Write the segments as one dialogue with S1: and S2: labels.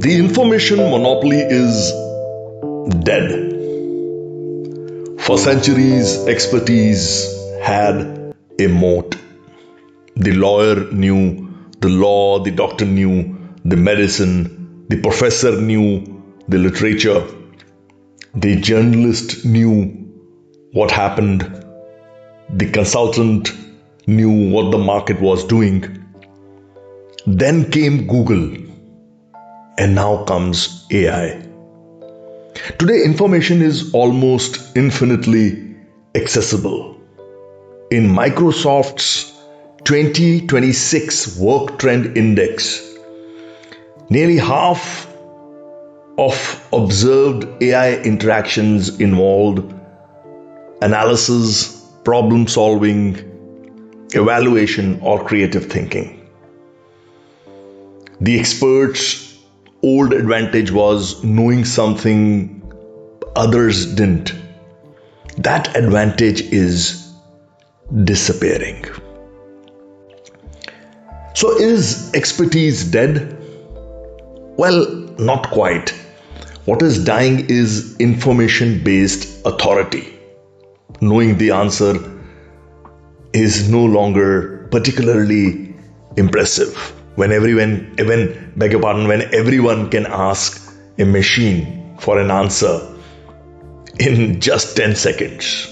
S1: The information monopoly is dead. For centuries, expertise had a moat. The lawyer knew the law, the doctor knew the medicine, the professor knew the literature, the journalist knew what happened, the consultant knew what the market was doing. Then came Google, and now comes AI. Today, information is almost infinitely accessible. In Microsoft's 2026 Work Trend Index, nearly half of observed AI interactions involved analysis, problem solving, evaluation, or creative thinking. The experts' old advantage was knowing something others didn't. That advantage is disappearing. So, is expertise dead? Well, not quite. What is dying is information-based authority. Knowing the answer is no longer particularly impressive. When everyone can ask a machine for an answer in just 10 seconds.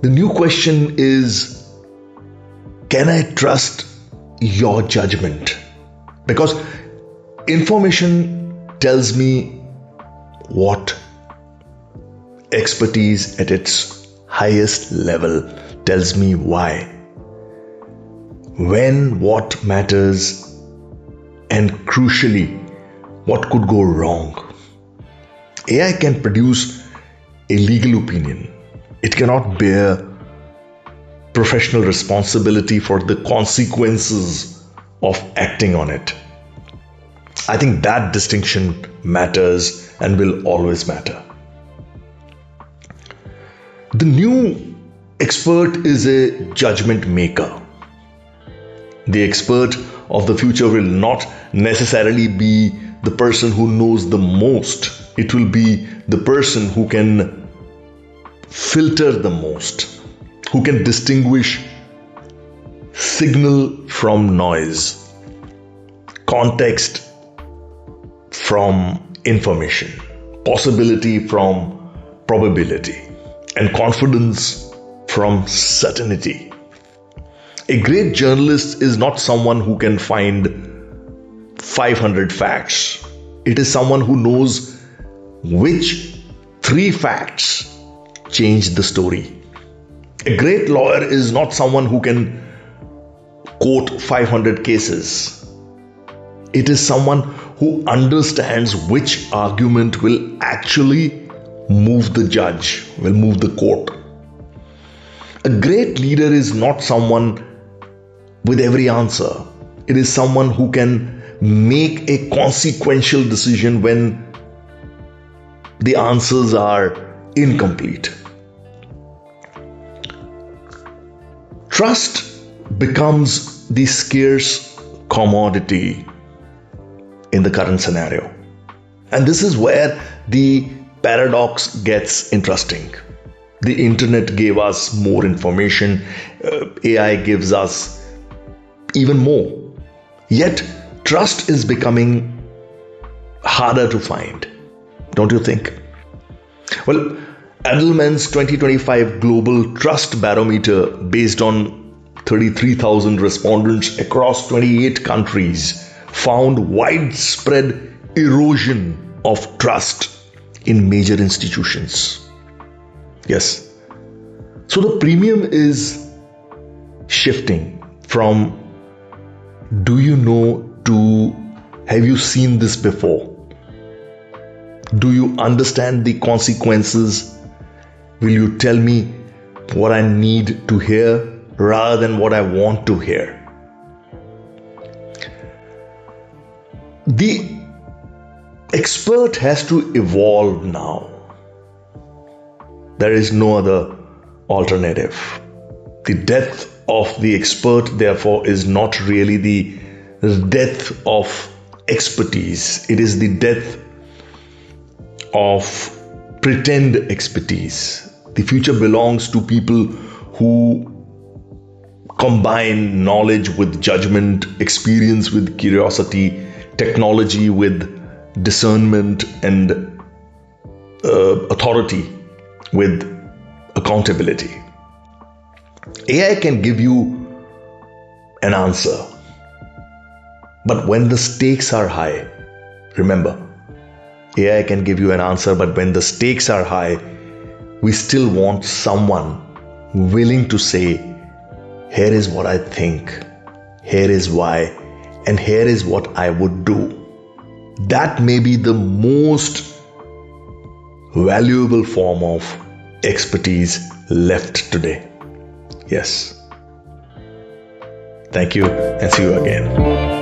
S1: The new question is, can I trust your judgment? Because information tells me what. Expertise at its highest level tells me why. When, what matters, and crucially, what could go wrong. AI can produce a legal opinion. It cannot bear professional responsibility for the consequences of acting on it. I think that distinction matters and will always matter. The new expert is a judgment maker. The expert of the future will not necessarily be the person who knows the most. It will be the person who can filter the most, who can distinguish signal from noise, context from information, possibility from probability, and confidence from certainty. A great journalist is not someone who can find 500 facts. It is someone who knows which 3 facts change the story. A great lawyer is not someone who can quote 500 cases. It is someone who understands which argument will actually move the judge, will move the court. A great leader is not someone with every answer. It is someone who can make a consequential decision when the answers are incomplete. Trust becomes the scarce commodity in the current scenario. And this is where the paradox gets interesting. The internet gave us more information, AI gives us even more. Yet, trust is becoming harder to find, don't you think? Well, Edelman's 2025 Global Trust Barometer, based on 33,000 respondents across 28 countries, found widespread erosion of trust in major institutions. Yes. So the premium is shifting from do you know to have you seen this before? Do you understand the consequences? Will you tell me what I need to hear rather than what I want to hear? The expert has to evolve now. There is no other alternative. The death of the expert, therefore, is not really the death of expertise. It is the death of pretend expertise. The future belongs to people who combine knowledge with judgment, experience with curiosity, technology with discernment, and authority with accountability. AI can give you an answer, but when the stakes are high, remember, AI can give you an answer, but when the stakes are high, we still want someone willing to say, here is what I think, here is why, and here is what I would do. That may be the most valuable form of expertise left today. Yes. Thank you and see you again.